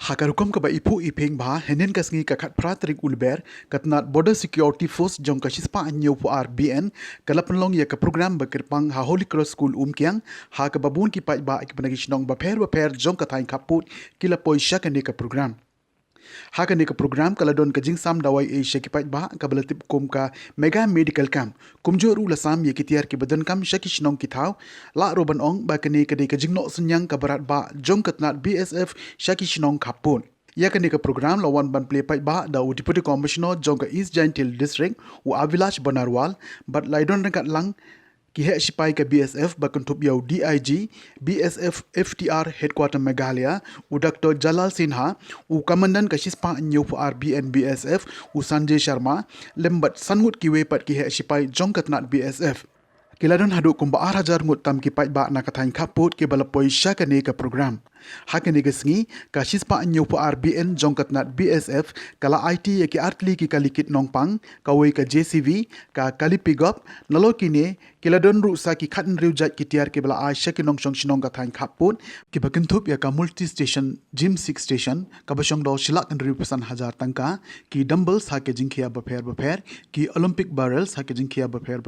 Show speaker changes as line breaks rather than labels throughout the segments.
Hakarukom ka ba ipu ipeng ba henen kasngi kakat pratrik ulber katnat border security force jong kasispa anyo pu RBN kalapanlong ya ka program bakirpang ha Holy Cross School umkiang ha ka babun ki pa ba ikpanagi shnong ba per jong kathain khappud kila poi shakane ka program Hakane ka program kaladon ka jingsam dawai Asia ki pai ba ka balatip kum ka mega medical camp kumjo ru lasam ye kitiar ki badan kam shakish nong ki thau la roban ong ba kane ka de ka jingnoh synniang ka barat ba jong katnat BSF shakish nong khappud ya kane ka program lawan ban play pai ba da deputy commissioner jong ka East Jaintil district u Avilash Banarwal but laidon rekat lang ki he sipai ka BSF bakantup yau DIG BSF FTR headquarter Meghalaya u Dr Jalal Sinha u kamandan ka sispa nyu RBN BSF u Sanjay Sharma lembat sangut ki wepat ki he sipai jongkatnat BSF kiladon hadu kumba 8,000 ngut tam ki pai ba na kathain khappud ki balapoi shakane ka program hakane ga sngi ka sispa nyu RBN jongkatnat BSF kala IT ye ki artli ki kalikit nongpang ka wei ka JCV ka kalipigop nalokine kiladon ru sa ki khatn riujat ki tiar ki bala a shaki nongshong shnong ka thain khappud ki bakintup ya ka multi station gym 6 station ka basong do silak kan riupasan hazar tangka ki dumbbells ha ke jingkhia baper ki olympic barrels ha ke jingkhia baper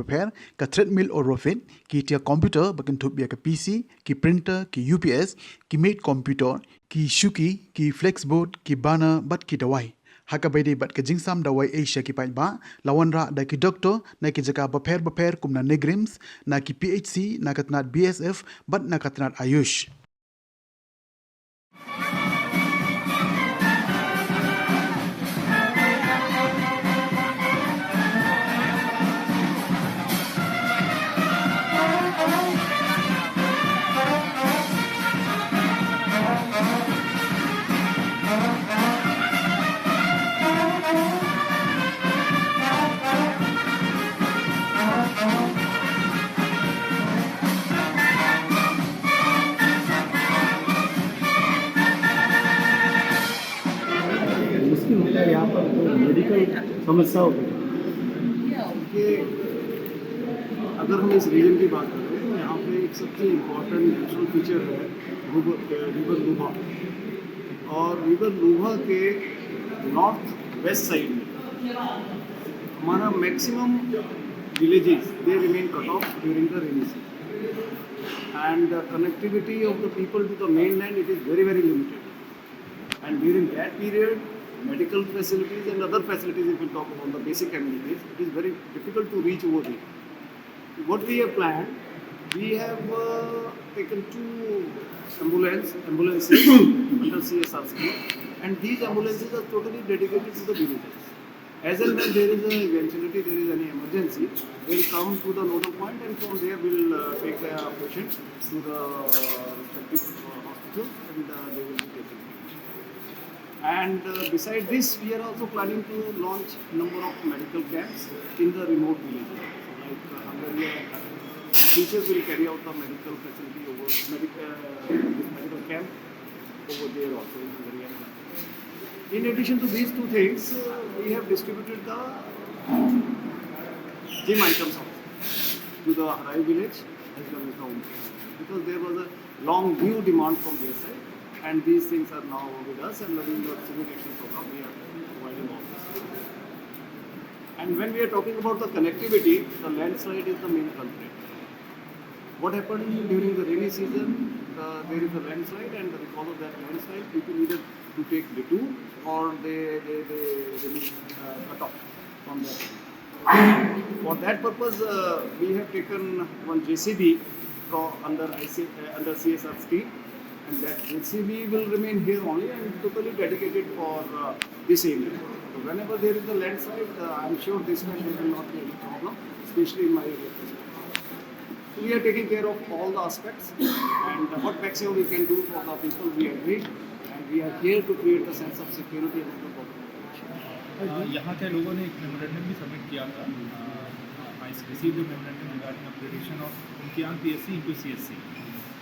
ka treadmill or rofit ki tia computer bakintup ya ka PC ki printer ki UPS ki mate computer ki shuki ki flexboard ki banner bat ki dawai haka baide bat ka jingsam dawai Asia ki pai ba lawan ra da ki doctor na ki jaka baper kumna negrims na ki PHC na katnat BSF bat na katnat Ayush
मुश्किल होता है यहाँ पर तो medical समस्या होती है कि अगर हम इस रीजन की बात करें यहाँ पे एक सबसे इम्पोर्टेंट नेचुरल फीचर है रिवर लूभा और रिवर लूभा के नॉर्थ वेस्ट साइड में हमारा maximum villages they remain cut off during the rainy season and the connectivity of the people to the mainland it is very limited and during that period medical facilities and other facilities if we talk about the basic amenities it is very difficult to reach over there. What we have planned we have taken two ambulances under CSR scheme and these ambulances are totally dedicated to the villages. As and when there is a eventuality, there is any emergency, they will come to the nodal point and from there we will take the patient to the respective hospitals and they will be taken. And beside this, we are also planning to launch number of medical camps in the remote villages. So like Hungary and teachers will carry out the medical facility over medical camp over there also in Hungary and in addition to these two things, we have distributed the gym items also to the Harai village as well as the home because there was a long due demand from their side and these things are now with us and in the civic action program we are providing all this. And when we are talking about the connectivity, the landslide is the main culprit. What happened during the rainy season, there is a landslide and because of that landslide people either to take the detour or they cut off from there. For that purpose, we have taken one JCB from under CSR scheme, and that JCB will remain here only and totally dedicated for this area. So whenever there is a landslide, I am sure this time there will not be any problem, especially in my area. We are taking care of all the aspects, and what maximum we can do for the people we agree. We are here to create a sense of security among the population.
यहाँ के लोगों ने एक memorandum भी submit किया था. I received a memorandum regarding upgradation of Synniang PSC into CSC.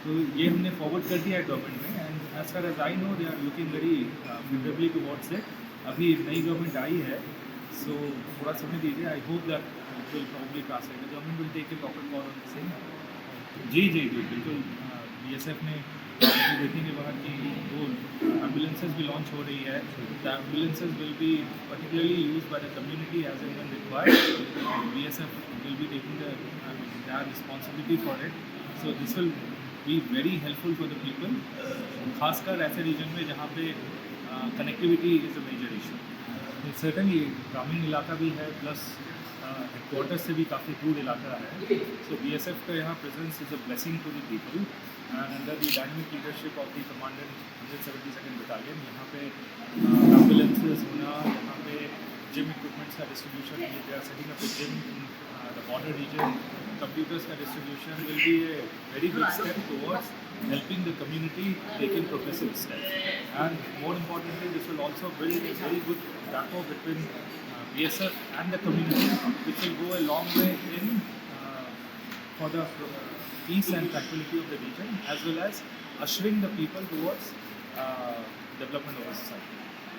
तो ये हमने फॉरवर्ड कर दिया है गवर्नमेंट में and as far as I know they are looking very favourably towards it. अभी नई गवर्नमेंट आई है सो थोड़ा समय दीजिए. I hope that will probably pass है. The government will take a proper call on the same. जी बिल्कुल BSF ने आप देखेंगे वहाँ की वो एम्बुलेंसेज भी लॉन्च हो रही है. The ambulances will be particularly used by the community as and when required, and BSF will be taking their responsibility for it. So this will be very helpful for the people, खासकर ऐसे reason में जहाँ पे connectivity is a major issue. Certainly ग्रामीण इलाका भी है, plus headquarter से भी काफ़ी दूर इलाका है. सो BSF का यहाँ presence is a blessing to the people, and under the dynamic leadership of the commandant 172nd battalion यहाँ पे एम्बुलेंसेज होना, यहाँ पे जिम इक्विपमेंट्स का distribution, they are setting up a gym in the border region, computers का distribution will be a very big step towards helping the community taking progressive steps. And more importantly, this will also build a very good rapport between BSF and the community, which will go a long way in for the peace and tranquility of the region, as well as ushering the people towards development of the society.